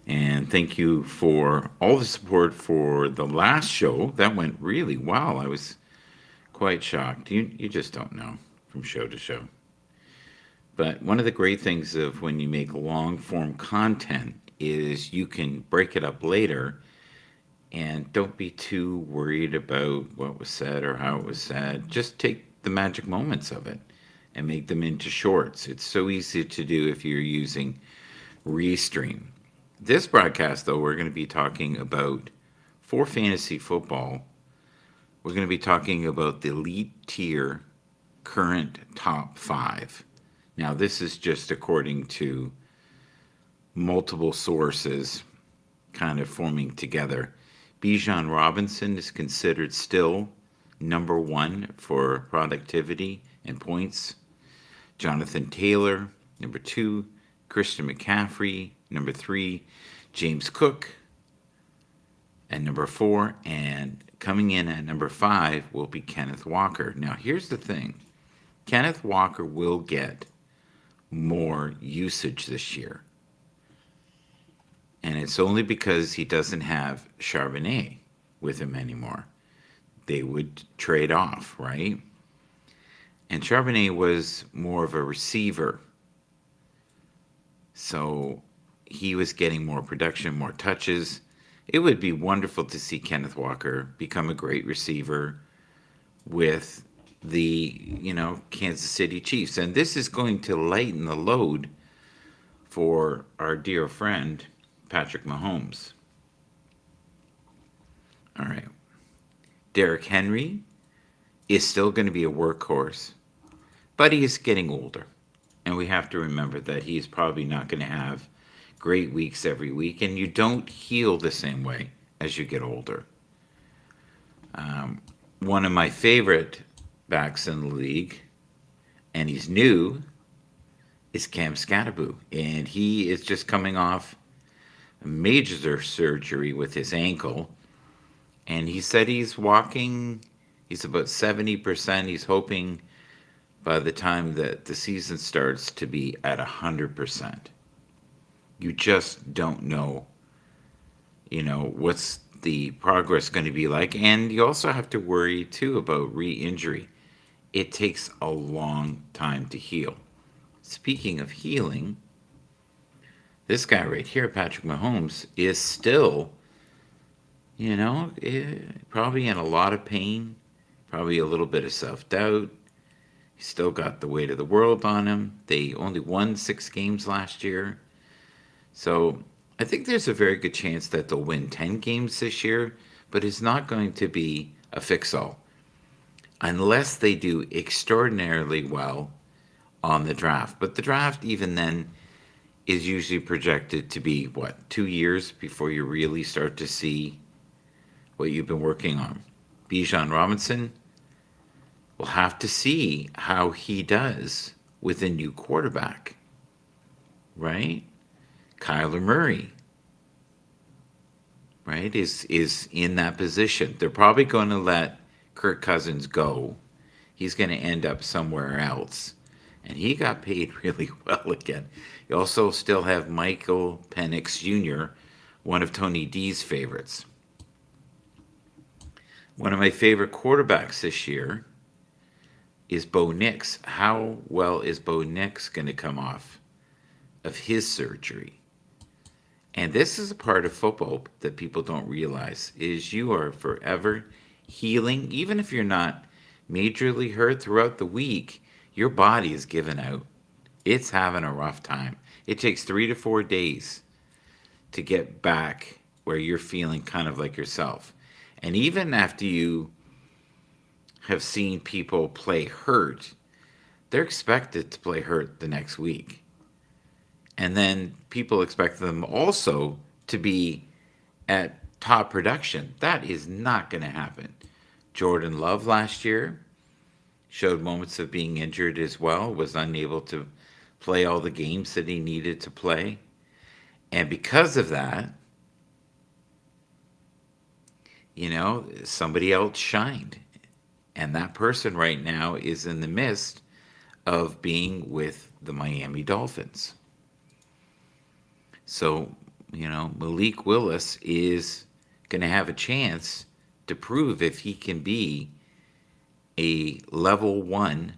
And thank you for all the support for the last show. That went really well. I was quite shocked. You just don't know from show to show. But one of the great things of when you make long form content is you can break it up later and don't be too worried about what was said or how it was said. Just take the magic moments of it and make them into shorts. It's so easy to do if you're using Restream. This broadcast, though, we're going to be talking about for fantasy football. We're going to be talking about the elite tier current top five. Now, this is just according to multiple sources kind of forming together. Bijan Robinson is considered still number one for productivity and points. Jonathan Taylor, number two. Christian McCaffrey, number three. James Cook, and number four. And coming in at number five will be Kenneth Walker. Now, here's the thing Kenneth Walker will get more usage this year. And it's only because he doesn't have Charbonnet with him anymore. They would trade off, right? And Charbonnet was more of a receiver. So he was getting more production, more touches. It would be wonderful to see Kenneth Walker become a great receiver with the, Kansas City Chiefs. And this is going to lighten the load for our dear friend, Patrick Mahomes. All right. Derrick Henry is still going to be a workhorse, but he is getting older. And we have to remember that he's probably not going to have great weeks every week, and you don't heal the same way as you get older. One of my favorite backs in the league, and he's new, is Cam Scatterboo. And he is just coming off a major surgery with his ankle. And he said he's walking, he's about 70%. He's hoping by the time that the season starts to be at 100%. You just don't know, what's the progress going to be like. And you also have to worry too about re-injury. It takes a long time to heal. Speaking of healing, this guy right here, Patrick Mahomes, is still, probably in a lot of pain, probably a little bit of self-doubt. He's still got the weight of the world on him. They only won 6 games last year. So I think there's a very good chance that they'll win 10 games this year, but it's not going to be a fix-all unless they do extraordinarily well on the draft. But the draft, even then, is usually projected to be, 2 years before you really start to see what you've been working on. Bijan Robinson, we'll have to see how he does with a new quarterback, right? Kyler Murray, right, is in that position. They're probably going to let Kirk Cousins go. He's going to end up somewhere else. And he got paid really well again. You also still have Michael Penix Jr., one of Tony D's favorites. One of my favorite quarterbacks this year is Bo Nix. How well is Bo Nix going to come off of his surgery? And this is a part of football that people don't realize, is you are forever healing. Even if you're not majorly hurt throughout the week, your body is giving out. It's having a rough time. It takes 3 to 4 days to get back where you're feeling kind of like yourself. And even after you have seen people play hurt, they're expected to play hurt the next week. And then people expect them also to be at top production. That is not going to happen. Jordan Love last year showed moments of being injured as well, was unable to play all the games that he needed to play. And because of that, somebody else shined. And that person right now is in the midst of being with the Miami Dolphins. So Malik Willis is going to have a chance to prove if he can be a level one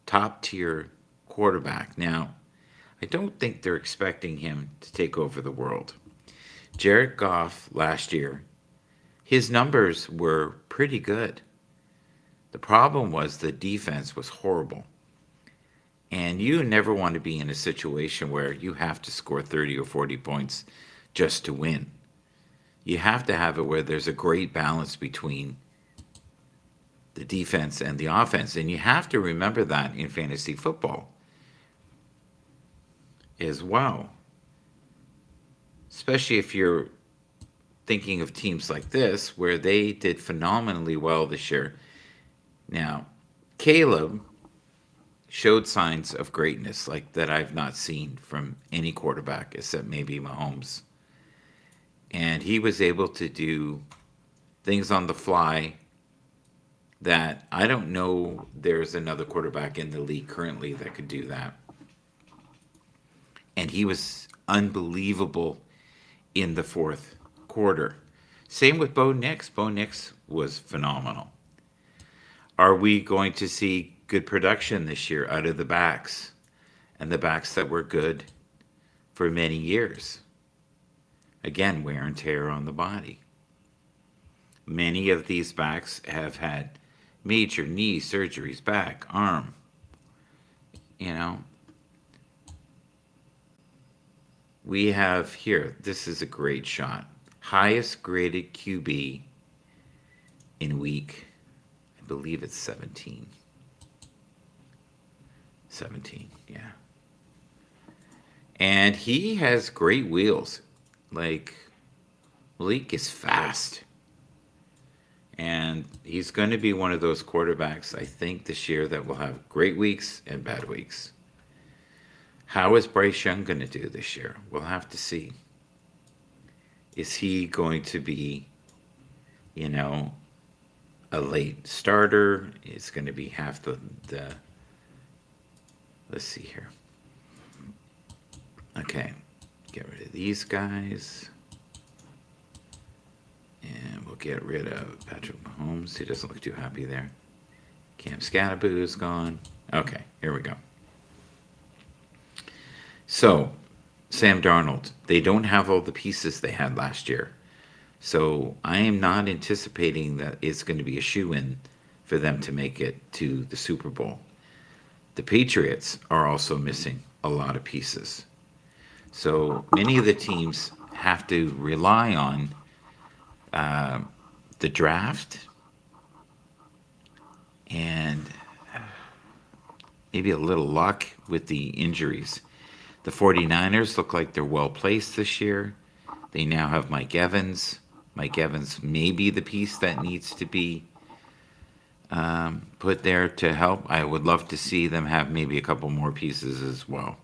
top tier quarterback. Now, I don't think they're expecting him to take over the world. Jared Goff last year, his numbers were pretty good. The problem was the defense was horrible. And you never want to be in a situation where you have to score 30 or 40 points just to win. You have to have it where there's a great balance between the defense and the offense. And you have to remember that in fantasy football as well. Especially if you're thinking of teams like this, where they did phenomenally well this year. Now, Caleb showed signs of greatness like that I've not seen from any quarterback except maybe Mahomes. And he was able to do things on the fly that I don't know there's another quarterback in the league currently that could do that. And he was unbelievable in the fourth quarter. Same with Bo Nix. Bo Nix was phenomenal. Are we going to see good production this year out of the backs and the backs that were good for many years? Again, wear and tear on the body. Many of these backs have had major knee surgeries, back, arm. We have here, this is a great shot. Highest graded QB in week, I believe it's 17. 17, yeah. And he has great wheels. Like, Malik is fast. And he's going to be one of those quarterbacks, I think, this year that will have great weeks and bad weeks. How is Bryce Young going to do this year? We'll have to see. Is he going to be, a late starter? It's going to be half the let's see here. Okay, get rid of these guys. And we'll get rid of Patrick Mahomes. He doesn't look too happy there. Cam Scatterboo is gone. Okay, here we go. So, Sam Darnold, they don't have all the pieces they had last year. So, I am not anticipating that it's going to be a shoo-in for them to make it to the Super Bowl. The Patriots are also missing a lot of pieces. So, many of the teams have to rely on the draft and maybe a little luck with the injuries. The 49ers look like they're well placed this year. They now have Mike Evans. Mike Evans may be the piece that needs to be put there to help. I would love to see them have maybe a couple more pieces as well.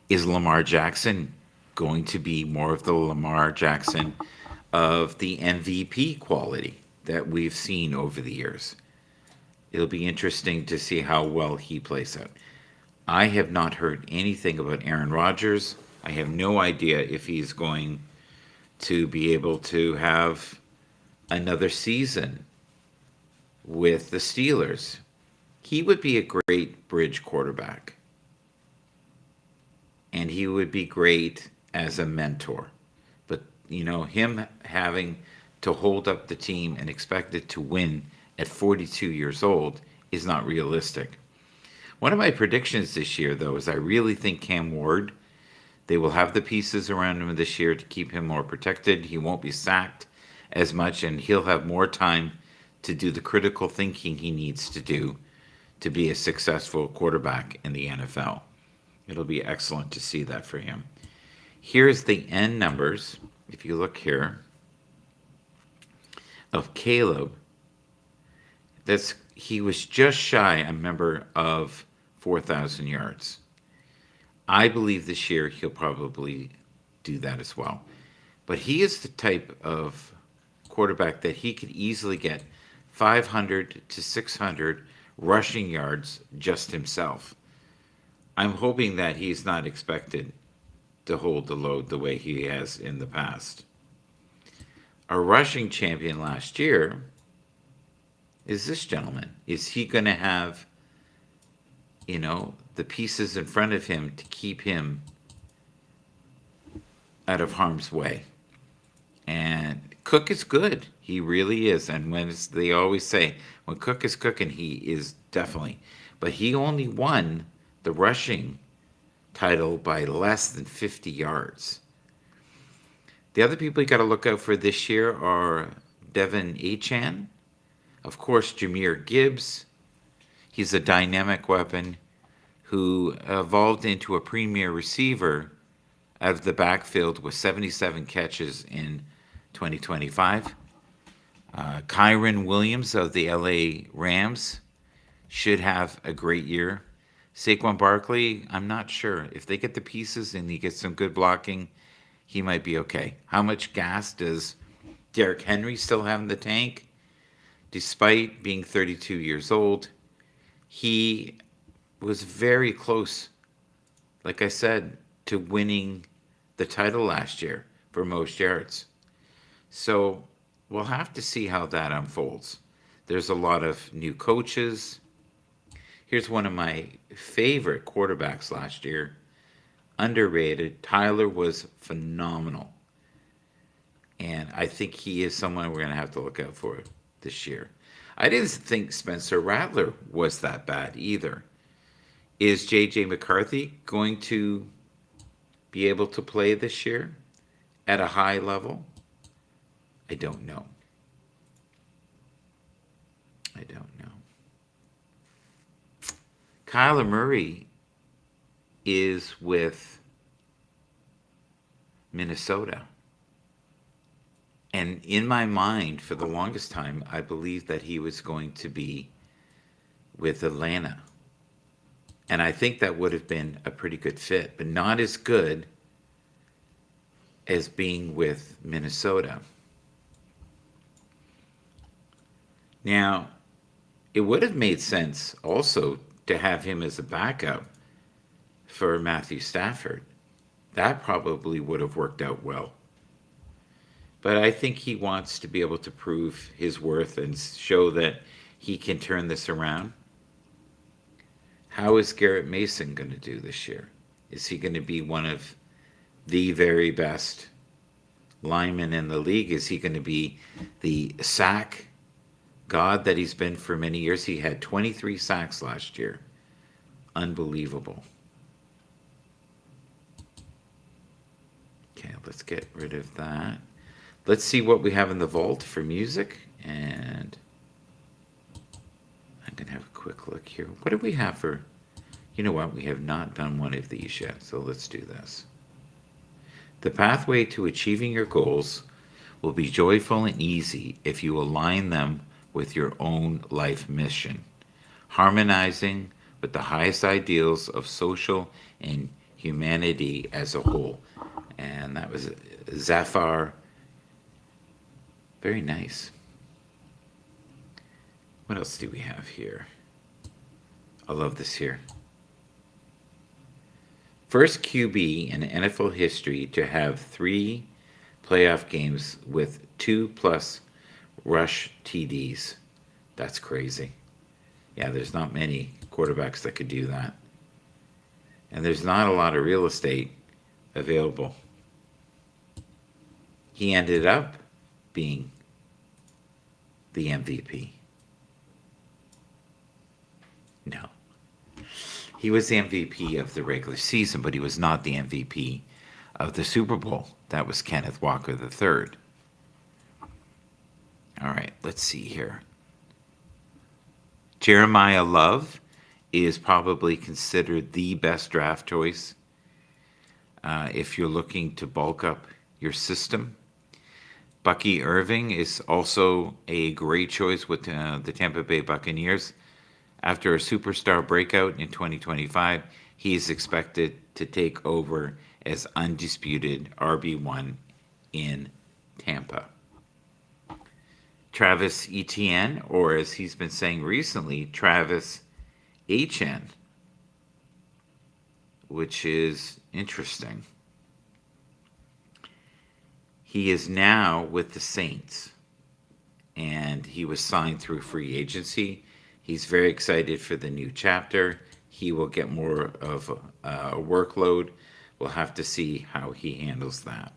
Is Lamar Jackson going to be more of the Lamar Jackson of the MVP quality that we've seen over the years? It'll be interesting to see how well he plays out. I have not heard anything about Aaron Rodgers. I have no idea if he's going to be able to have another season with the Steelers. He would be a great bridge quarterback. And he would be great as a mentor. But, him having to hold up the team and expect it to win at 42 years old is not realistic. One of my predictions this year, though, is I really think Cam Ward, they will have the pieces around him this year to keep him more protected. He won't be sacked as much, and he'll have more time to do the critical thinking he needs to do to be a successful quarterback in the NFL. It'll be excellent to see that for him. Here's the end numbers, if you look here, of Caleb. He was just shy, I remember, of 4,000 yards. I believe this year he'll probably do that as well. But he is the type of quarterback that he could easily get 500 to 600 rushing yards just himself. I'm hoping that he's not expected to hold the load the way he has in the past. Our rushing champion last year is this gentleman. Is he going to have, the pieces in front of him to keep him out of harm's way? And Cook is good. He really is. And they always say, when Cook is cooking, he is definitely. But he only won the rushing title by less than 50 yards. The other people you got to look out for this year are Devin Achan, of course, Jahmyr Gibbs. He's a dynamic weapon who evolved into a premier receiver out of the backfield with 77 catches in 2025. Kyron Williams of the LA Rams should have a great year. Saquon Barkley, I'm not sure. If they get the pieces and he gets some good blocking, he might be okay. How much gas does Derrick Henry still have in the tank? Despite being 32 years old, he was very close, like I said, to winning the title last year for most yards. So we'll have to see how that unfolds. There's a lot of new coaches. Here's one of my favorite quarterbacks last year, underrated. Tyler was phenomenal. And I think he is someone we're going to have to look out for this year. I didn't think Spencer Rattler was that bad either. Is J.J. McCarthy going to be able to play this year at a high level? I don't know. Kyler Murray is with Minnesota. And in my mind, for the longest time, I believed that he was going to be with Atlanta. And I think that would have been a pretty good fit, but not as good as being with Minnesota. Now, it would have made sense also to have him as a backup for Matthew Stafford. That probably would have worked out well. But I think he wants to be able to prove his worth and show that he can turn this around. How is Garrett Mason going to do this year? Is he going to be one of the very best linemen in the league? Is he going to be the sack god that he's been for many years? He had 23 sacks last year. Unbelievable. Okay, let's get rid of that. Let's see what we have in the vault for music. And I'm going to have a quick look here. What do we have for... You know what? We have not done one of these yet, so let's do this. The pathway to achieving your goals will be joyful and easy if you align them with your own life mission, harmonizing with the highest ideals of social and humanity as a whole. And that was Zafar. Very nice. What else do we have here? I love this here. First QB in NFL history to have 3 playoff games with 2+ rush TDs. That's crazy. Yeah, there's not many quarterbacks that could do that. And there's not a lot of real estate available. He ended up being the MVP. No. He was the MVP of the regular season, but he was not the MVP of the Super Bowl. That was Kenneth Walker III. All right, let's see here. Jeremiah Love is probably considered the best draft choice if you're looking to bulk up your system. Bucky Irving is also a great choice with the Tampa Bay Buccaneers. After a superstar breakout in 2025, he is expected to take over as undisputed RB1 in Tampa. Travis Etienne, or as he's been saying recently, Travis Achan, which is interesting. He is now with the Saints, and he was signed through free agency. He's very excited for the new chapter. He will get more of a workload. We'll have to see how he handles that.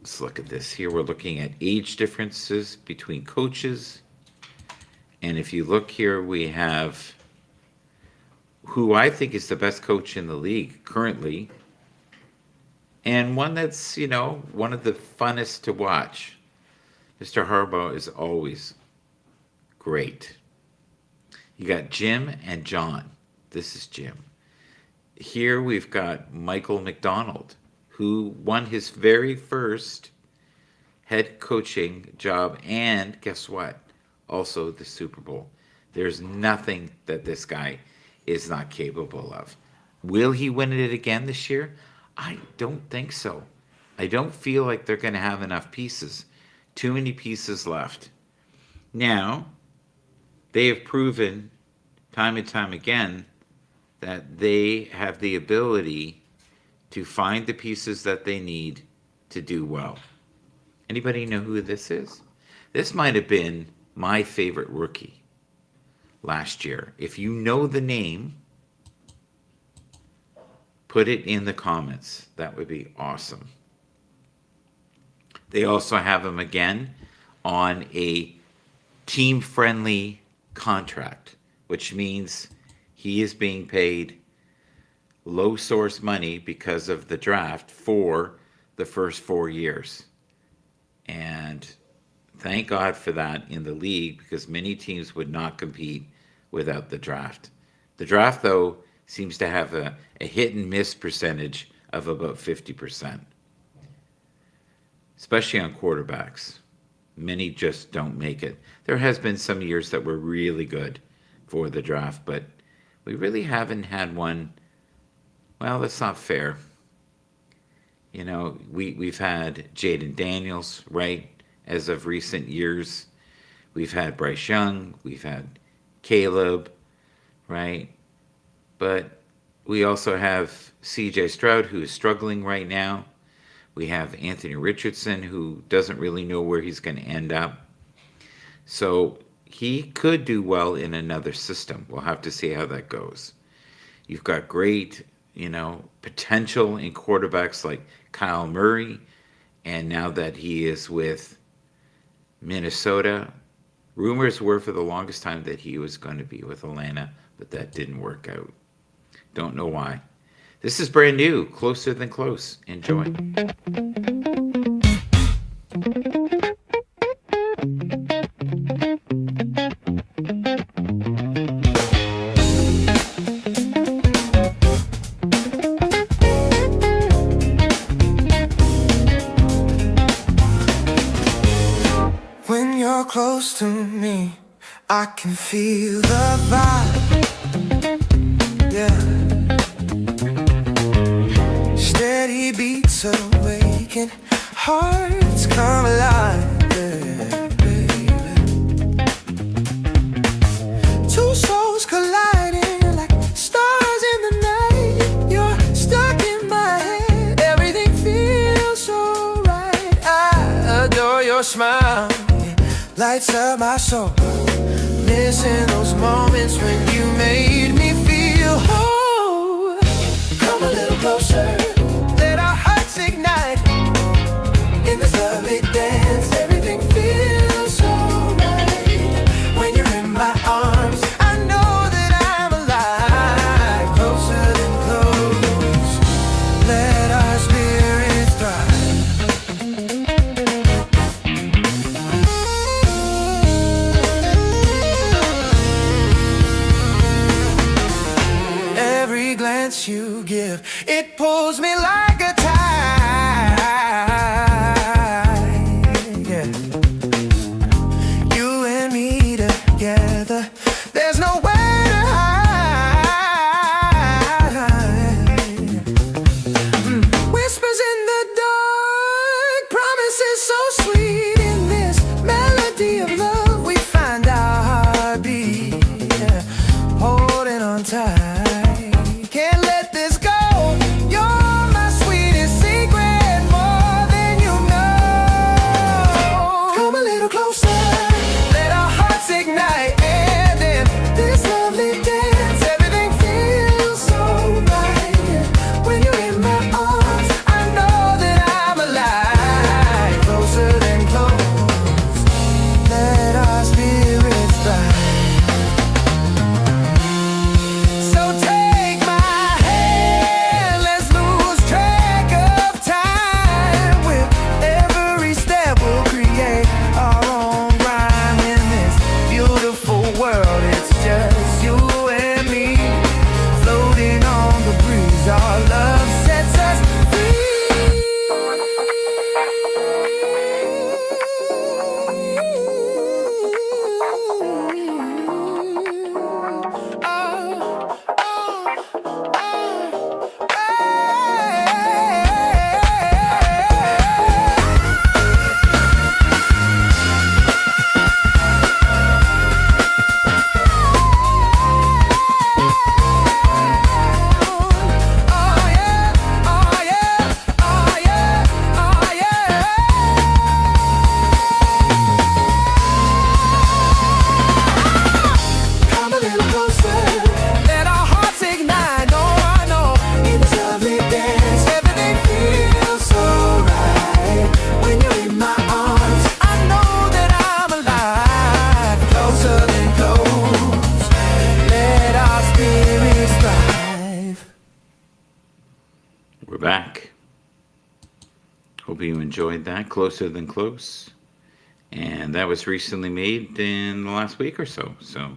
Let's look at this. Here we're looking at age differences between coaches. And if you look here, we have who I think is the best coach in the league currently, and one that's, one of the funnest to watch. Mr. Harbaugh is always great. You got Jim and John. This is Jim. Here we've got Michael McDonald, who won his very first head coaching job, and guess what? Also the Super Bowl. There's nothing that this guy is not capable of. Will he win it again this year? I don't think so. I don't feel like they're going to have enough pieces. Too many pieces left. Now, they have proven time and time again that they have the ability to find the pieces that they need to do well. Anybody know who this is? This might have been my favorite rookie last year. If you know the name, put it in the comments. That would be awesome. They also have him again on a team-friendly contract, which means he is being paid low source money because of the draft for the first 4 years. And thank God for that in the league, because many teams would not compete without the draft. The draft, though, seems to have a hit and miss percentage of about 50%, especially on quarterbacks. Many just don't make it. There has been some years that were really good for the draft, but we really haven't had one. Well, that's not fair. We've had Jaden Daniels, right, as of recent years. We've had Bryce Young. We've had Caleb, right? But we also have C.J. Stroud, who is struggling right now. We have Anthony Richardson, who doesn't really know where he's going to end up. So he could do well in another system. We'll have to see how that goes. You've got great, potential in quarterbacks like Kyle Murray. And now that he is with Minnesota, rumors were for the longest time that he was going to be with Atlanta, but that didn't work out. Don't know why. This is brand new, Closer Than Close. Enjoy. When you're close to me, I can feel the vibe. Yeah. Steady beats awaken, hearts come alive, yeah, baby. Two souls colliding like stars in the night. You're stuck in my head, everything feels so right. I adore your smile, lights up my soul. Missing those moments when you made me feel whole. Come a little closer, let our hearts ignite. In this lovely dance, everything feels so right. When you're in my arms, I know that I'm alive. Closer than close, let our spirits thrive. Every glance you give, it pulls me like a tide. Yeah. You and me together, there's no way to hide. Whispers in the dark, promises so sweet. In this melody of love, we find our heartbeat. Yeah. Holding on tight, can't let this go. You're my sweet Hope you enjoyed that. Closer Than Close. And that was recently made in the last week or so. So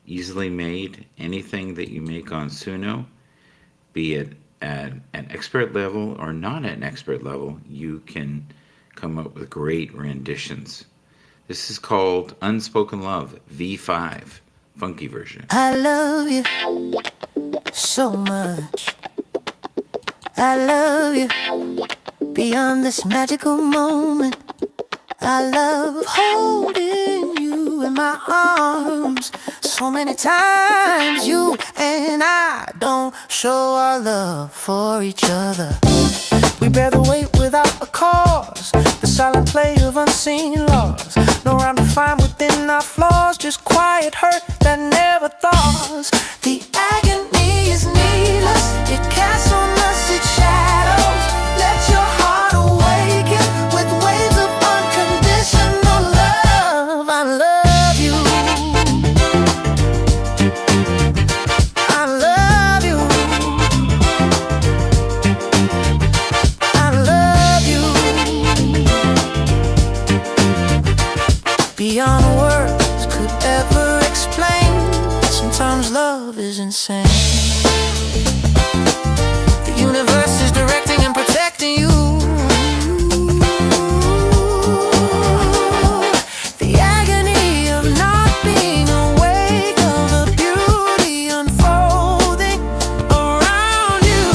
easily made. Anything that you make on Suno, be it at an expert level or not at an expert level, you can come up with great renditions. This is called Unspoken Love V5, funky version. I love you so much. I love you beyond this magical moment. I love holding you in my arms. So many times you and I don't show our love for each other. We bear the weight without a cause, the silent play of unseen laws. No rhyme to find within our flaws, just quiet hurt that never thaws. The agony is needless, it casts on us its shadows. Let your heart awaken with waves of unconditional love. I love you, I love you, I love you beyond words could ever explain. Sometimes love is insane. The universe is directing and protecting you. The agony of not being awake, of the beauty unfolding around you.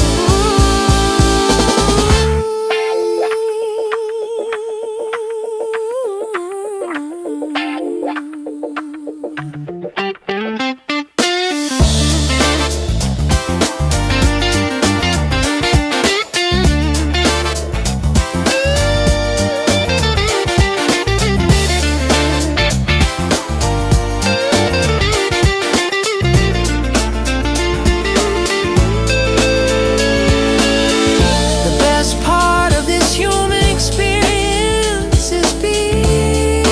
The best part of this human experience is being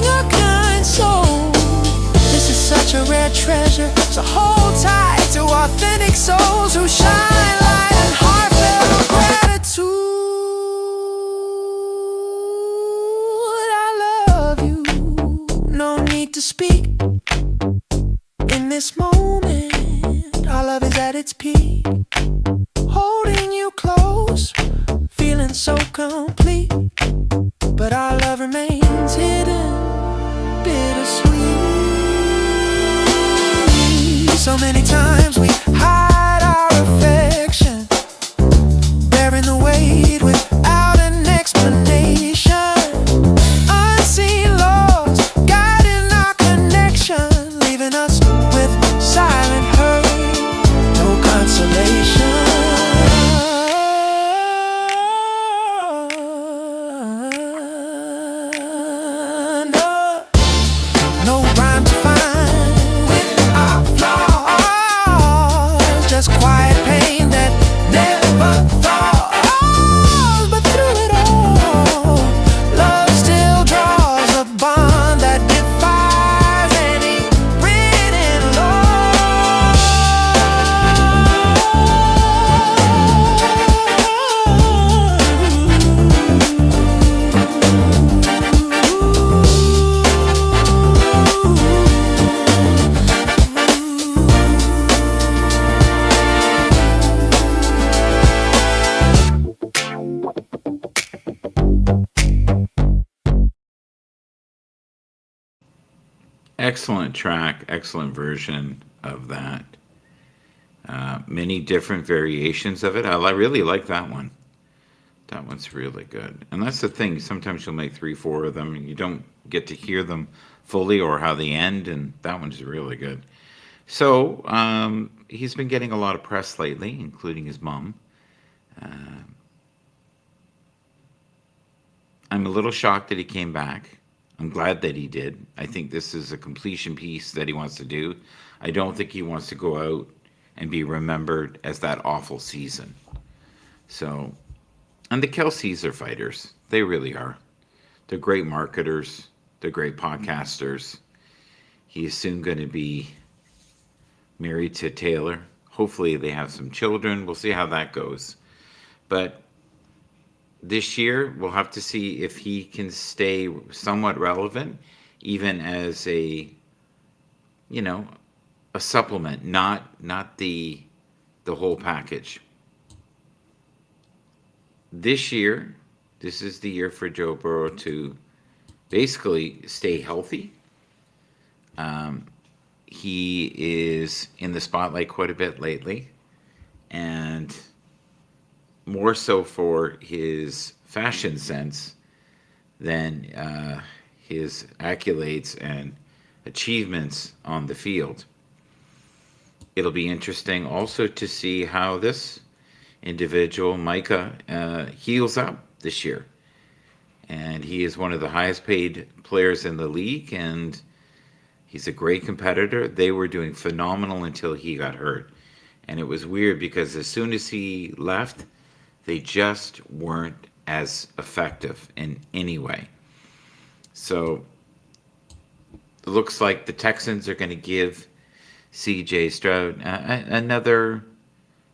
a kind soul. This is such a rare treasure, so hold tight to authentic souls who shine light and heartfelt gratitude. I love you, no need to speak. In this moment, our love is at its peak. Holding you close, feeling so complete. But our love remains hidden, bittersweet. So many times we hide our affection, bearing the weight without an explanation. Unseen laws guiding our connection, leaving us with silent hurt, no consolation. No rhyme to find with our flaws, just quiet pain that never thaws. But through it all, love still draws a bond that defies any written Excellent track, excellent version of that. Many different variations of it. Really like that one. That one's really good. And that's the thing. Sometimes you'll make three, four of them, and you don't get to hear them fully or how they end. And that one's really good. So he's been getting a lot of press lately, including his mom. I'm a little shocked that he came back. I'm glad that he did. I think this is a completion piece that he wants to do. I don't think he wants to go out and be remembered as that awful season. So, and the Kelseys are fighters. They really are. They're great marketers. They're great podcasters. He is soon going to be married to Taylor. Hopefully they have some children. We'll see how that goes. But this year, we'll have to see if he can stay somewhat relevant, even as you know, a supplement, not the whole package. This year, this is the year for Joe Burrow to basically stay healthy. Um, he is in the spotlight quite a bit lately, and more so for his fashion sense than his accolades and achievements on the field. It'll be interesting also to see how this individual, Micah, heals up this year. And he is one of the highest paid players in the league, and he's a great competitor. They were doing phenomenal until he got hurt. And it was weird because as soon as he left, they just weren't as effective in any way. So it looks like the Texans are going to give CJ Stroud another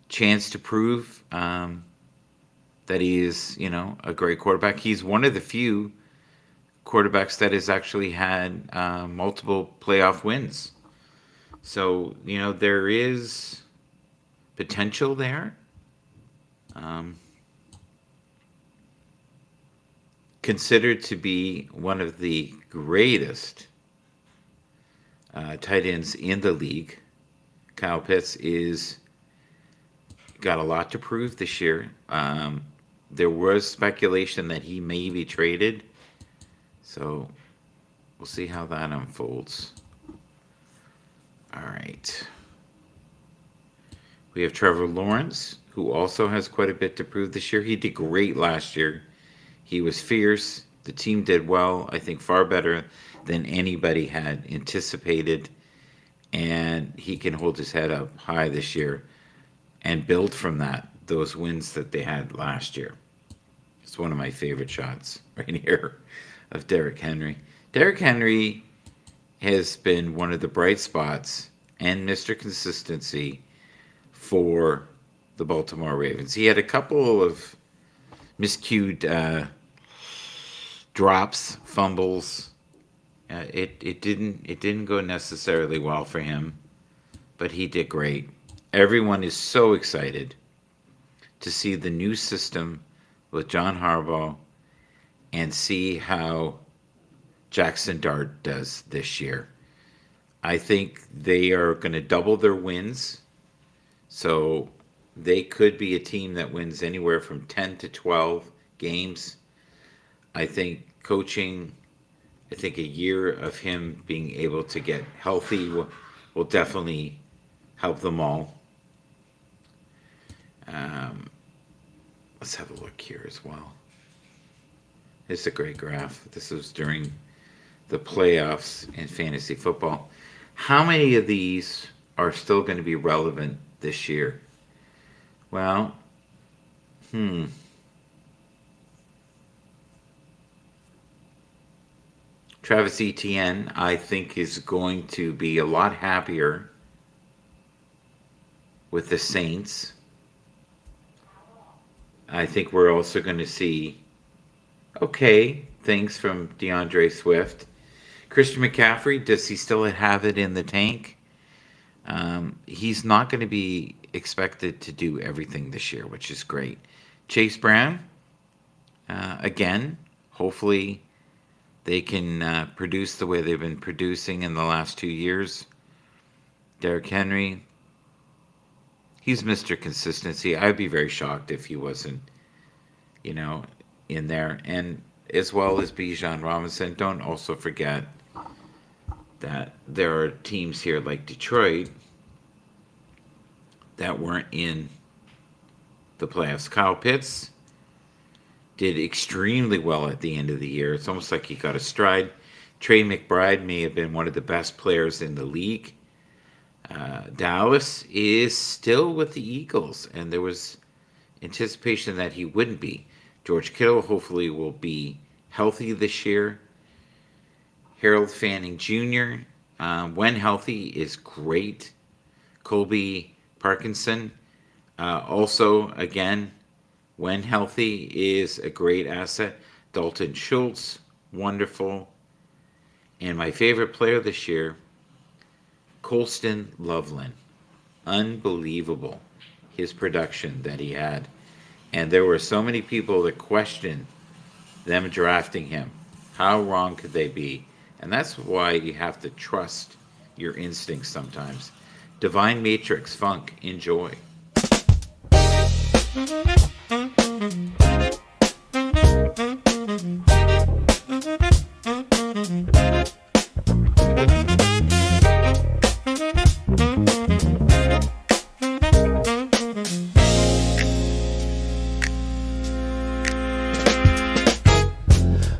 chance to prove that he is, a great quarterback. He's one of the few quarterbacks that has actually had multiple playoff wins. So, there is potential there. Considered to be one of the greatest tight ends in the league, Kyle Pitts is got a lot to prove this year. There was speculation that he may be traded, so we'll see how that unfolds. All right. We have Trevor Lawrence, who also has quite a bit to prove this year. He did great last year. He was fierce. The team did well, I think far better than anybody had anticipated. And he can hold his head up high this year and build from those wins that they had last year. It's one of my favorite shots right here of Derrick Henry. Derrick Henry has been one of the bright spots and Mr. Consistency for the Baltimore Ravens. He had a couple of miscued drops, fumbles. It didn't go necessarily well for him, but he did great. Everyone is so excited to see the new system with John Harbaugh and see how Jackson Dart does this year. I think they are going to double their wins, so they could be a team that wins anywhere from 10 to 12 games. I think a year of him being able to get healthy will definitely help them all. Let's have a look here as well. It's a great graph. This was during the playoffs in fantasy football. How many of these are still going to be relevant this year? Well, Travis Etienne, I think, is going to be a lot happier with the Saints. I think we're also going to see things from DeAndre Swift. Christian McCaffrey, does he still have it in the tank? He's not going to be expected to do everything this year, which is great. Chase Brown, again, hopefully they can produce the way they've been producing in the last 2 years. Derrick Henry, he's Mr. Consistency. I'd be very shocked if he wasn't, in there. And as well as Bijan Robinson, don't also forget that there are teams here like Detroit that weren't in the playoffs. Kyle Pitts did extremely well at the end of the year. It's almost like he got a stride. Trey McBride may have been one of the best players in the league. Dallas is still with the Eagles, and there was anticipation that he wouldn't be. George Kittle hopefully will be healthy this year. Harold Fanning Jr., when healthy, is great. Colby Parkinson, also, again, when healthy, is a great asset. Dalton Schultz, wonderful. And my favorite player this year, Colston Loveland. Unbelievable, his production that he had. And there were so many people that questioned them drafting him. How wrong could they be? And that's why you have to trust your instincts sometimes. Divine Matrix Funk, enjoy.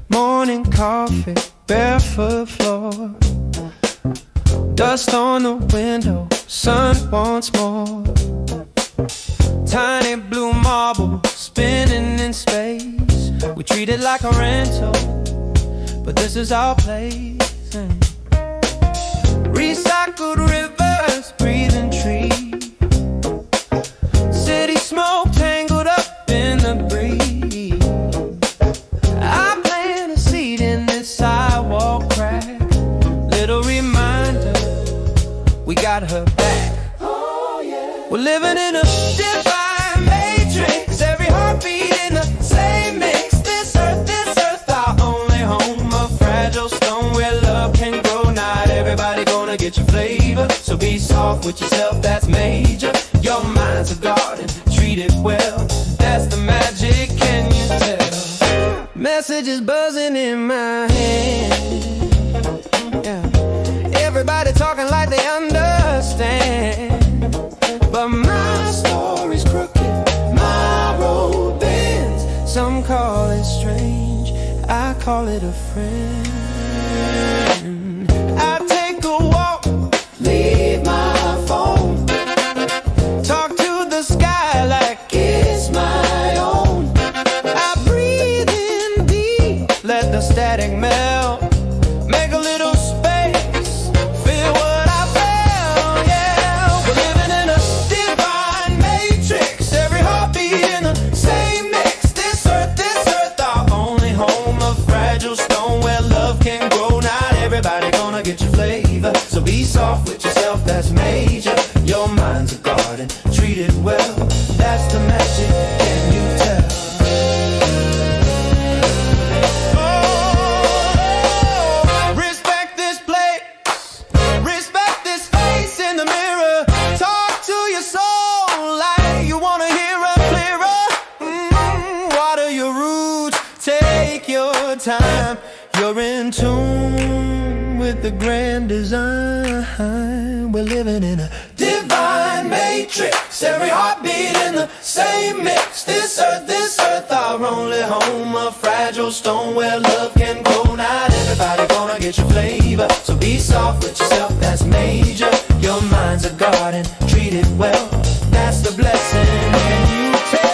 Morning coffee, barefoot floor, dust on the window, sun once more. Tiny blue marble spinning in space. We treat it like a rental, but this is our place. Recycled rivers, breathing trees, city smoke tangled up in the breeze. I plant a seed in this sidewalk crack, little reminder we got her back. We're living in a divine matrix, every heartbeat in the same mix. This earth, our only home, a fragile stone where love can grow. Not everybody gonna get your flavor, so be soft with yourself, that's major. Your mind's a garden, treat it well, that's the magic, can you tell? Messages buzzing in my head, yeah. Everybody talking like they understand, but my story's crooked, my road bends. Some call it strange, I call it a friend. I take a walk, leave my phone, talk to the sky like it's my own. I breathe in deep, let the static melt, make a little space, feel what I felt, yeah. We're living in a divine matrix, every heartbeat in the same mix. This earth, our only home, a fragile stone where love can grow. Not everybody gonna get your flavor, so be soft with yourself, that's major. Your mind's a garden, treat it well, that's the magic, can you tell? Respect this place, respect this face in the mirror. Talk to your soul like you wanna hear her clearer. Water your roots, take your time. You're in tune with the grand design. We're living in a divine matrix, every heartbeat in the same mix. This earth, our only home, a fragile stone where love can grow. Not everybody gonna get your flavor, so be soft with yourself, that's major. Your mind's a garden, treat it well, that's the blessing, can you tell?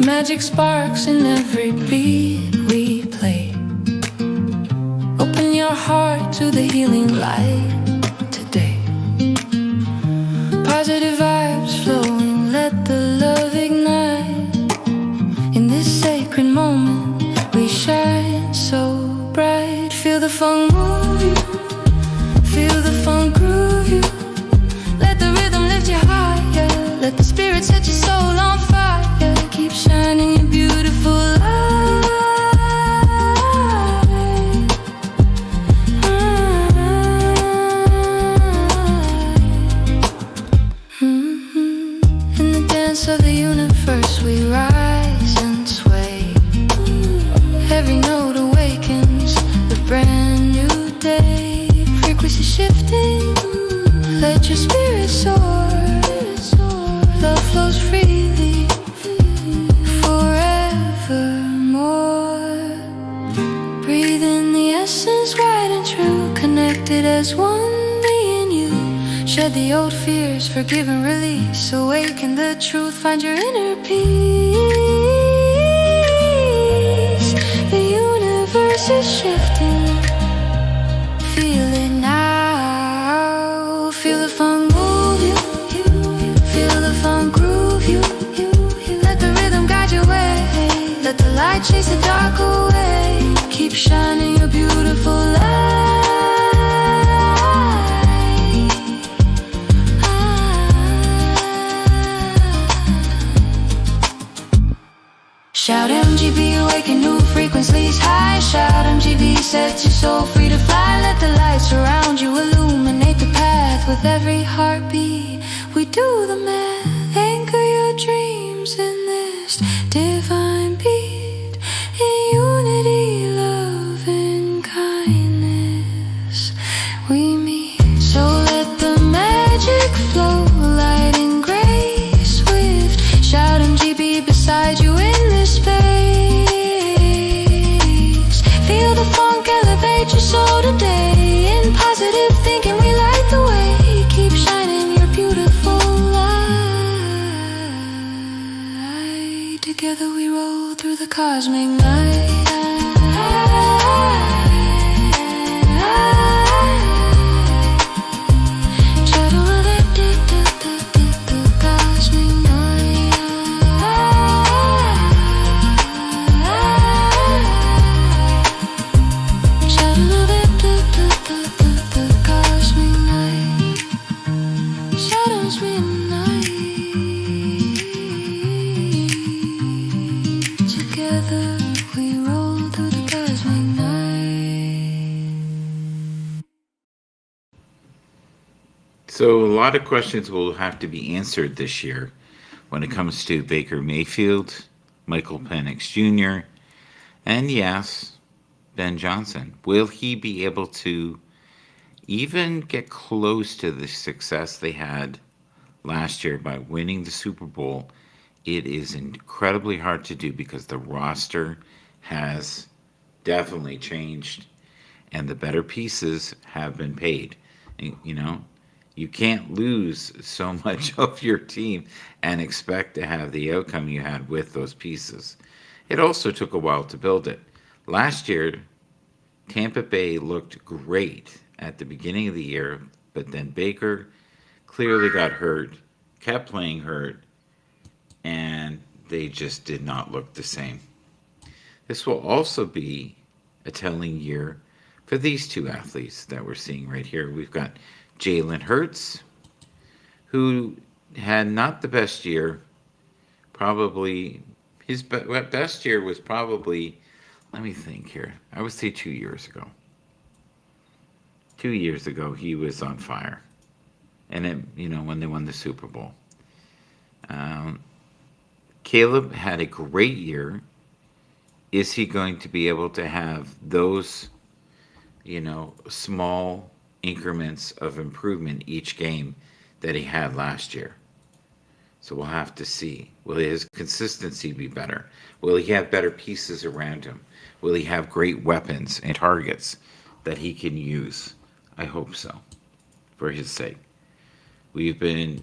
Magic sparks in every beat we play. Open your heart to the healing light today. Positive vibes flowing, let the love ignite. In this sacred moment, we shine so bright. Feel the funk move, feel the funk groove you. Let the rhythm lift you higher, let the spirit set your soul on fire. Keep shining your beautiful light. elements of the universe, we rise and sway. Every note awakens a brand new day. Frequency shifting, let your spirit soar. Love flows freely, forevermore. Breathe in the essence, wide and true, connected as one, me and you. Shed the old fears, forgive and release. Awaken the truth, find your inner peace. The universe is shifting, feel it now. Feel the funk move you, feel the funk groove you. Let the rhythm guide your way, let the light chase the dark away. Keep shining your beautiful light. Shout MGB, awaken new frequencies high. Shout MGB, set your soul free to fly. Let the light surround you, illuminate the path. With every heartbeat, we do the math. Anchor your dreams in this divine beat. In unity, love, and kindness, we meet. So let the magic flow, light and grace swift. Shout MGB beside you in this space. Feel the funk, elevate your soul today. In positive thinking, we light the way. Keep shining your beautiful light. Together we roll through the cosmic night. Together we roll through the cosmic night. So a lot of questions will have to be answered this year when it comes to Baker Mayfield, Michael Penix Jr., and yes, Ben Johnson. Will he be able to even get close to the success they had last year by winning the Super Bowl? It is incredibly hard to do because the roster has definitely changed and the better pieces have been paid. You know, you can't lose so much of your team and expect to have the outcome you had with those pieces. It also took a while to build it. Last year, Tampa Bay looked great at the beginning of the year, but then Baker clearly got hurt, kept playing hurt, and they just did not look the same. This will also be a telling year for these two athletes that we're seeing right here. We've got Jalen Hurts, who had not the best year. Probably his best year was probably, let me think here, I would say 2 years ago. 2 years ago, he was on fire. And it, when they won the Super Bowl. Caleb had a great year. Is he going to be able to have those, small increments of improvement each game that he had last year? So we'll have to see. Will his consistency be better? Will he have better pieces around him? Will he have great weapons and targets that he can use? I hope so, for his sake. We've been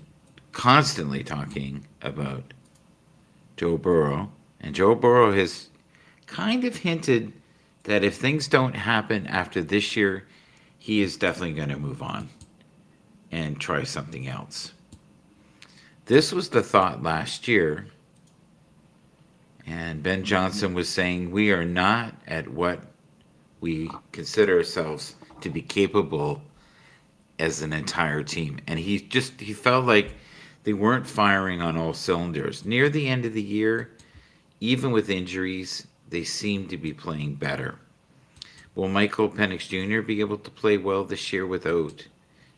constantly talking about Joe Burrow, and Joe Burrow has kind of hinted that if things don't happen after this year, he is definitely going to move on and try something else. This was the thought last year, and Ben Johnson was saying we are not at what we consider ourselves to be capable as an entire team. And he felt like they weren't firing on all cylinders. Near the end of the year, even with injuries, they seemed to be playing better. Will Michael Penix Jr. be able to play well this year without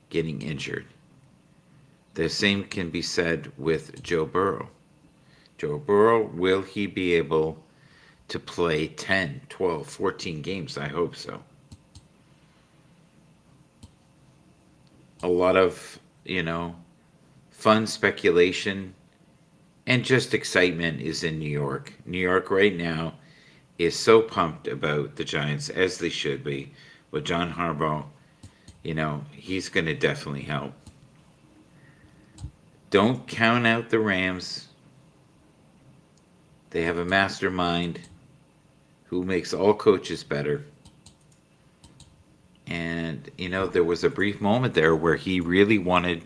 getting injured? The same can be said with Joe Burrow. Joe Burrow, will he be able to play 10, 12, 14 games? I hope so. A lot of, fun speculation and just excitement is in New York. New York right now is so pumped about the Giants, as they should be, with John Harbaugh. He's going to definitely help. Don't count out the Rams. They have a mastermind who makes all coaches better. And, there was a brief moment there where he really wanted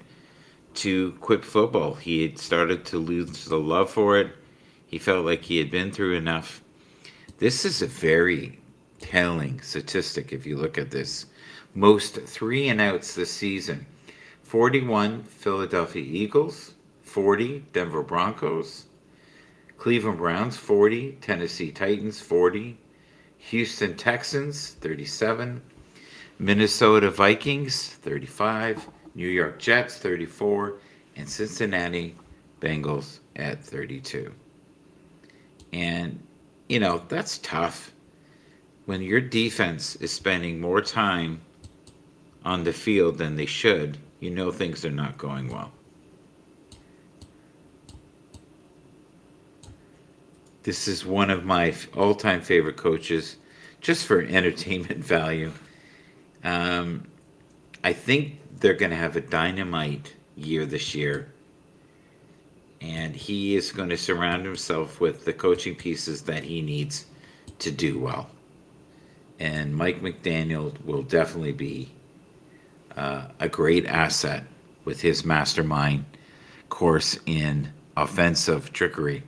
to quit football. He had started to lose the love for it. He felt like he had been through enough. This is a very telling statistic if you look at this. Most 3-and-outs this season. 41 Philadelphia Eagles, 40 Denver Broncos, Cleveland Browns 40, Tennessee Titans 40, Houston Texans 37, Minnesota Vikings 35, New York Jets 34, and Cincinnati Bengals at 32. And, that's tough when your defense is spending more time on the field than they should. Things are not going well. This is one of my all-time favorite coaches, just for entertainment value. I think they're going to have a dynamite year this year. And he is going to surround himself with the coaching pieces that he needs to do well. And Mike McDaniel will definitely be a great asset with his mastermind course in offensive trickery.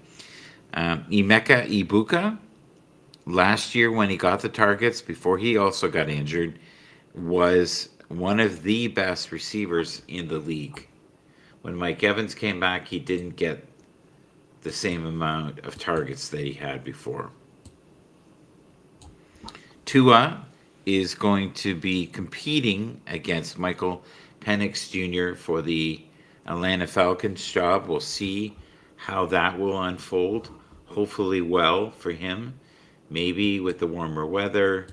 Emeka Ibuka, last year when he got the targets, before he also got injured, was one of the best receivers in the league. When Mike Evans came back, he didn't get the same amount of targets that he had before. Tua is going to be competing against Michael Penix Jr. for the Atlanta Falcons job. We'll see how that will unfold. Hopefully well for him. Maybe with the warmer weather,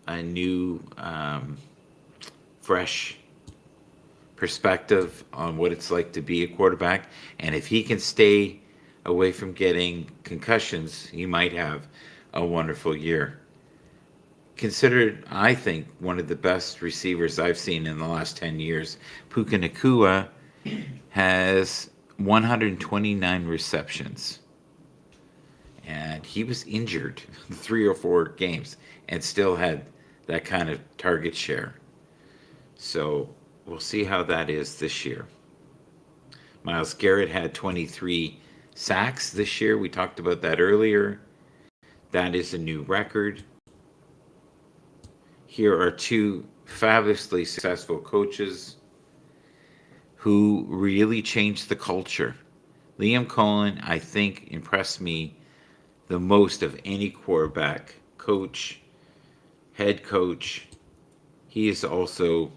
a new fresh perspective on what it's like to be a quarterback. And if he can stay away from getting concussions, he might have a wonderful year. Considered, I think, one of the best receivers I've seen in the last 10 years, Puka Nacua has 129 receptions. And he was injured 3 or 4 games and still had that kind of target share. So we'll see how that is this year. Myles Garrett had 23 sacks this year. We talked about that earlier. That is a new record. Here are 2 fabulously successful coaches who really changed the culture. Liam Cohen, I think, impressed me the most of any quarterback, coach, head coach. He is also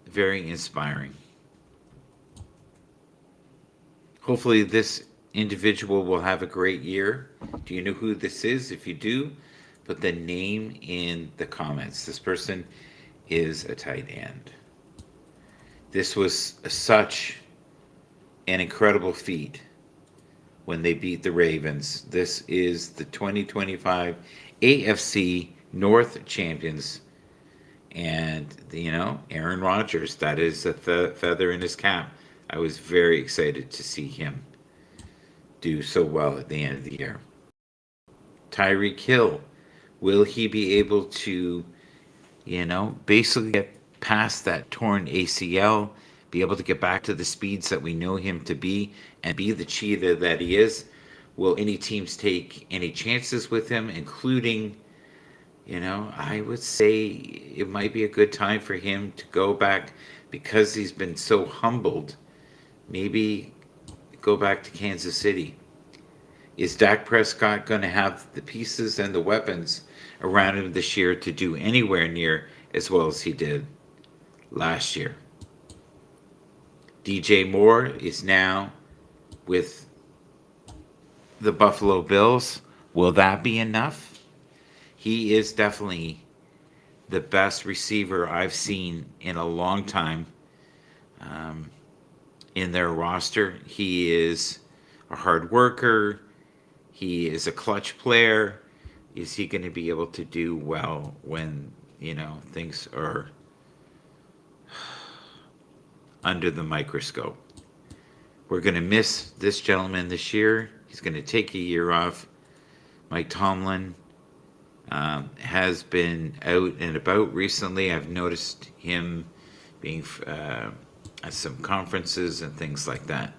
very inspiring. Hopefully this individual will have a great year. Do you know who this is? If you do, put the name in the comments. This person is a tight end. This was such an incredible feat when they beat the Ravens. This is the 2025 AFC North champions. And, Aaron Rodgers, that is a feather in his cap. I was very excited to see him do so well at the end of the year. Tyreek Hill, will he be able to, basically get past that torn ACL, be able to get back to the speeds that we know him to be, and be the cheetah that he is? Will any teams take any chances with him, including, I would say it might be a good time for him to go back, because he's been so humbled. Maybe go back to Kansas City. Is Dak Prescott going to have the pieces and the weapons around him this year to do anywhere near as well as he did last year? DJ Moore is now with the Buffalo Bills. Will that be enough? He is definitely the best receiver I've seen in a long time in their roster. He is a hard worker. He is a clutch player. Is he going to be able to do well when, things are under the microscope? We're going to miss this gentleman this year. He's going to take a year off. Mike Tomlin has been out and about recently. I've noticed him being at some conferences and things like that.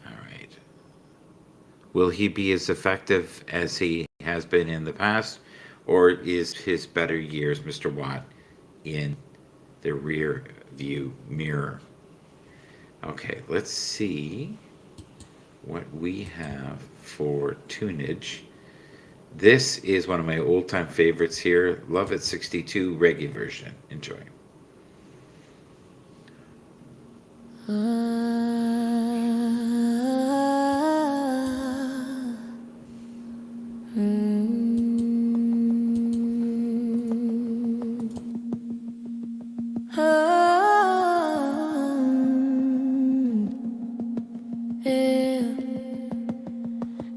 All right. Will he be as effective as he has been in the past, or is his better years, Mr. Watt, in the rear view mirror? Okay, let's see what we have for tunage. This is one of my old-time favorites here. Love It 62 reggae version. Enjoy.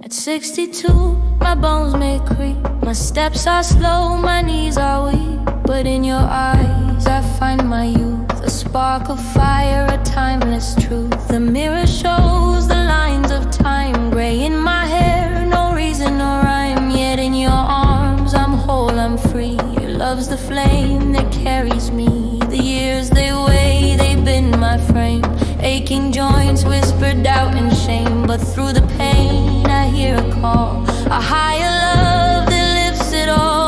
At 62, my bones may creak. My steps are slow, my knees are weak. But in your eyes I find my youth, a spark of fire, a timeless truth. The mirror shows the lines of time, gray in my hair, no reason or rhyme. Yet in your arms I'm whole, I'm free. Your love's the flame that carries me. The years they weigh, they bend my frame. Aching joints whisper doubt and shame. But through the pain I hear a call, a higher love that lifts it all.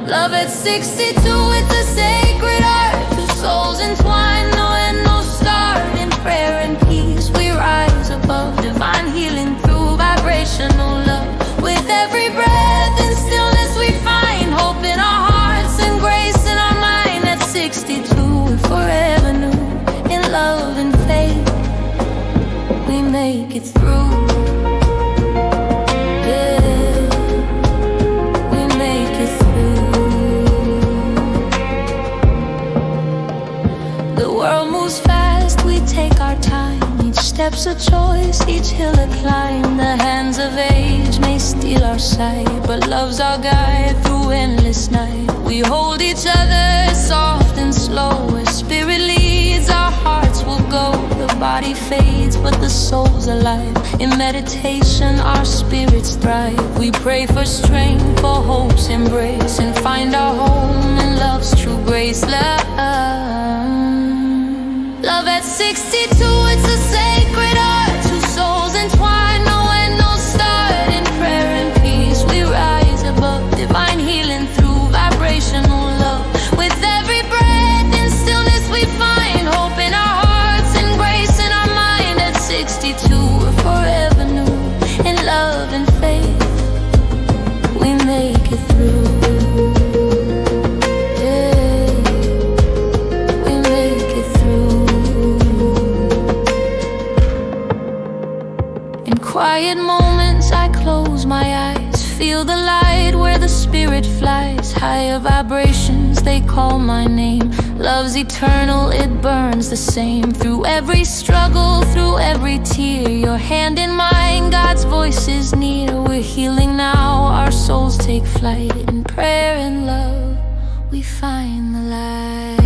Love at 62, it's a sacred art. Two souls entwined, no end, no start. In prayer and peace we rise above, divine healing through vibrational love. With every breath and stillness we find hope in our hearts and grace in our mind. At 62 we're forever new, in love and faith we make it through. Steps a choice, each hill a climb. The hands of age may steal our sight, but love's our guide through endless night. We hold each other soft and slow. Where spirit leads, our hearts will go. The body fades, but the soul's alive. In meditation, our spirits thrive. We pray for strength, for hope's embrace, and find our home in love's true grace. Love at 62, it's a sacred art. Two souls entwined, no end, no start. In prayer and peace we rise above, divine healing through vibrational love. With every breath and stillness we find hope in our hearts and grace in our mind. At 62 we're forever new, in love and faith we make it through. Quiet moments, I close my eyes, feel the light where the spirit flies. Higher vibrations, they call my name. Love's eternal, it burns the same. Through every struggle, through every tear, your hand in mine, God's voice is near. We're healing now, our souls take flight. In prayer and love, we find the light.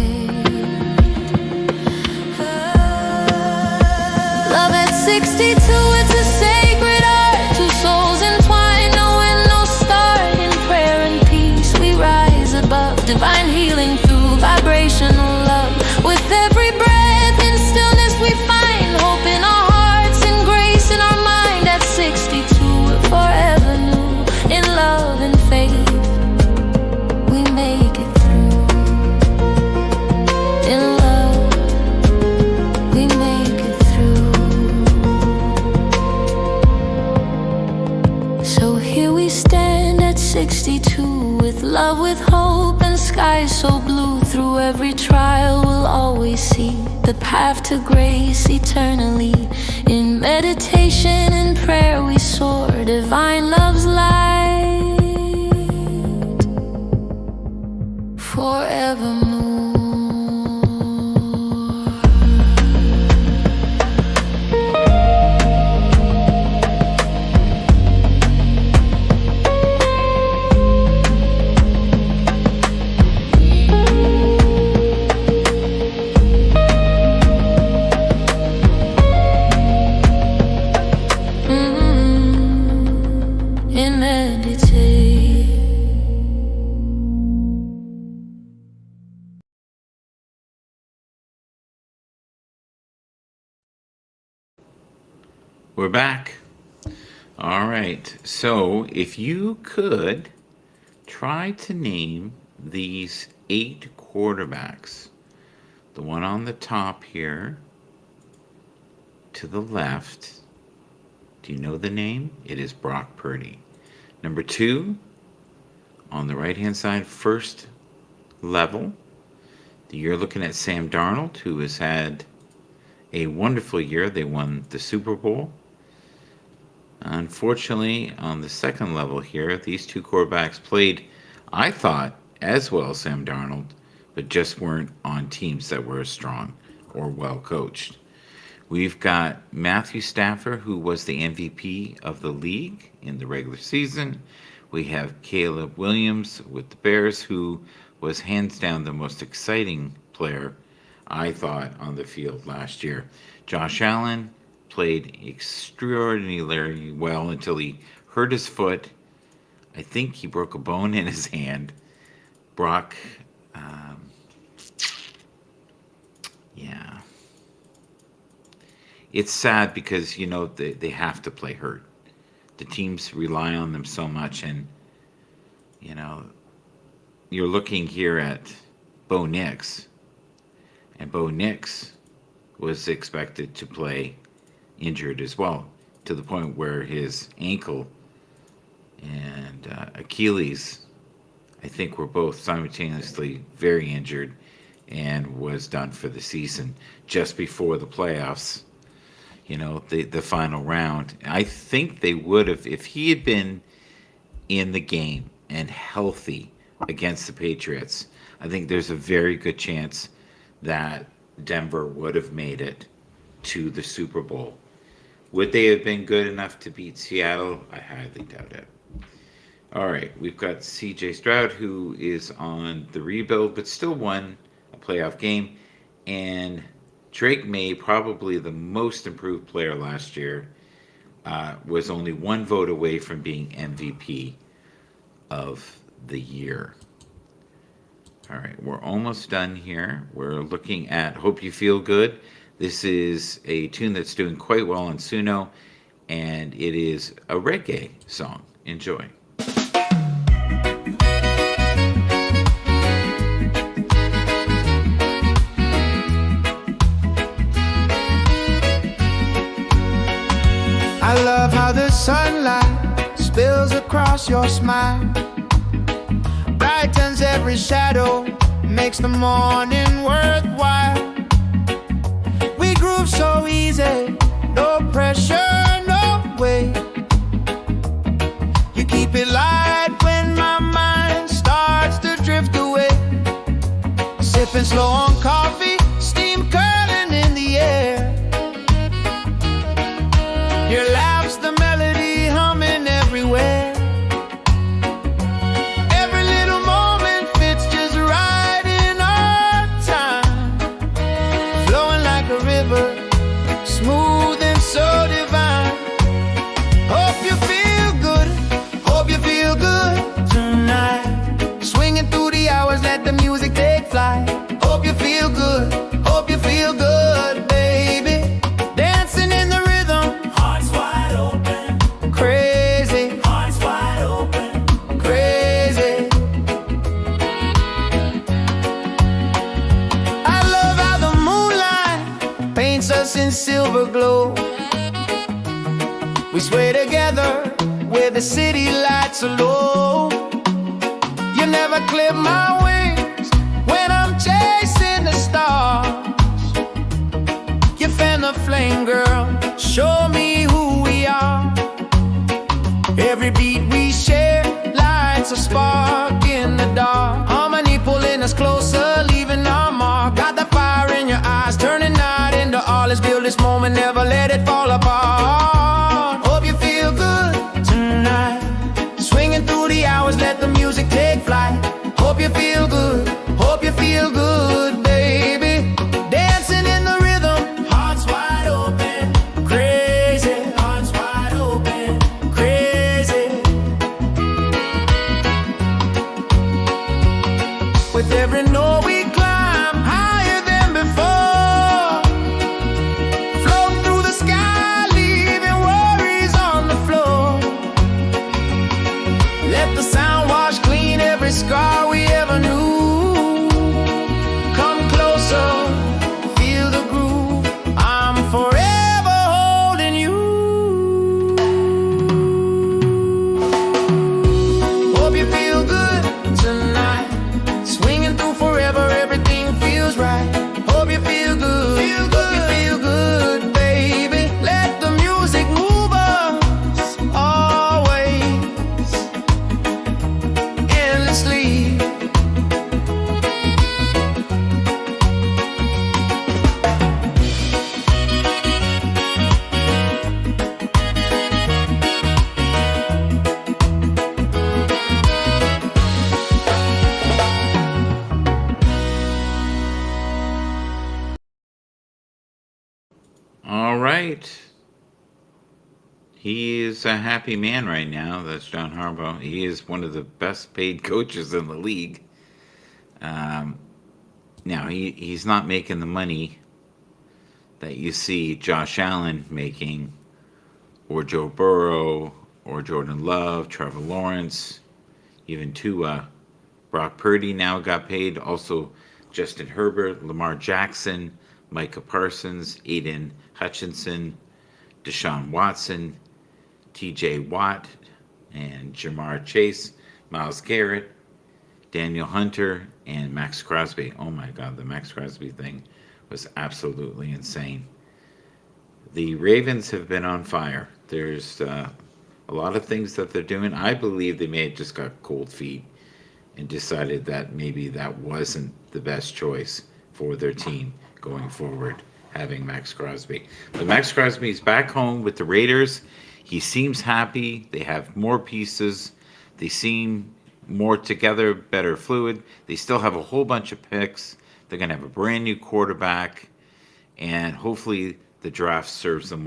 Love at 62, it's a sacred art. Two souls entwined, no end, no start. In prayer and peace we rise above, divine healing through vibrational love. With every breath and stillness we find hope in our hearts and grace in our mind. At 62 we're forever new, in love and faith we make it through. In love we make it through. trial, we'll always see the path to grace eternally. In meditation and prayer we soar, divine love's light forevermore. And meditate. We're back. All right. So if you could try to name these 8 quarterbacks, the one on the top here to the left, do you know the name? It is Brock Purdy. Number 2, on the right-hand side, first level, you're looking at Sam Darnold, who has had a wonderful year. They won the Super Bowl. Unfortunately, on the second level here, these 2 quarterbacks played, I thought, as well as Sam Darnold, but just weren't on teams that were as strong or well coached. We've got Matthew Stafford, who was the MVP of the league in the regular season. We have Caleb Williams with the Bears, who was hands down the most exciting player, I thought, on the field last year. Josh Allen played extraordinarily well until he hurt his foot. I think he broke a bone in his hand. Brock, yeah. It's sad because, you know, they have to play hurt. The teams rely on them so much, and, you know, you're looking here at Bo Nix, and Bo Nix was expected to play injured as well, to the point where his ankle and Achilles, I think, were both simultaneously very injured and was done for the season just before the playoffs. You know, the final round. I think they would have, if he had been in the game and healthy against the Patriots, I think there's a very good chance that Denver would have made it to the Super Bowl. Would they have been good enough to beat Seattle? I highly doubt it. All right, we've got C.J. Stroud, who is on the rebuild, but still won a playoff game. And Drake May, probably the most improved player last year, was only 1 vote away from being MVP of the year. All right, we're almost done here. We're looking at Hope You Feel Good. This is a tune that's doing quite well on Suno, and it is a reggae song. Enjoy. I love how the sunlight spills across your smile, brightens every shadow, makes the morning worthwhile. We groove so easy, no pressure, no weight. You keep it light when my mind starts to drift away. Sipping slow on coffee, steam curling in the air. Your laugh's the melody humming everywhere. Every little moment fits just right in our time, flowing like a river, smooth and so divine. Hope you feel good, hope you feel good tonight. Swinging through the hours, let the music take flight. Hope you feel good, hope you feel good, baby. Dancing in the rhythm, hearts wide open, crazy, hearts wide open, crazy. I love how the moonlight paints us in silver glow. We sway together where the city lights are low. You never clip my wings when I'm chasing the this moment, never let it fall apart. Hope you feel good tonight. Swinging through the hours, let the music take flight. Hope you feel good, hope you feel good, baby. Dancing in the rhythm, hearts wide open, crazy, hearts wide open, crazy. With every note we climb higher than before, float through the sky, leaving worries on the floor. Let the sound wash clean every scar we ever knew. Come closer, feel the groove. I'm forever holding you. Hope you feel good tonight. Swinging through forever, everything feels right. Hope you feel good, feel good, hope you feel good, baby. Let the music move us always, endlessly. All right. He is a happy man right now. That's John Harbaugh. He is one of the best paid coaches in the league. Now, he's not making the money that you see Josh Allen making, or Joe Burrow, or Jordan Love, Trevor Lawrence, even Tua. Brock Purdy now got paid. Also, Justin Herbert, Lamar Jackson, Micah Parsons, Aiden Hutchinson, Deshaun Watson, TJ Watt, and Jamar Chase, Myles Garrett, Daniel Hunter, and Max Crosby. Oh my God, the Max Crosby thing was absolutely insane. The Ravens have been on fire. There's a lot of things that they're doing. I believe they may have just got cold feet and decided that maybe that wasn't the best choice for their team going forward, having Max Crosby. But Max Crosby's back home with the Raiders. He seems happy. They have more pieces. They seem more together, better fluid. They still have a whole bunch of picks. They're going to have a brand new quarterback. And hopefully the draft serves them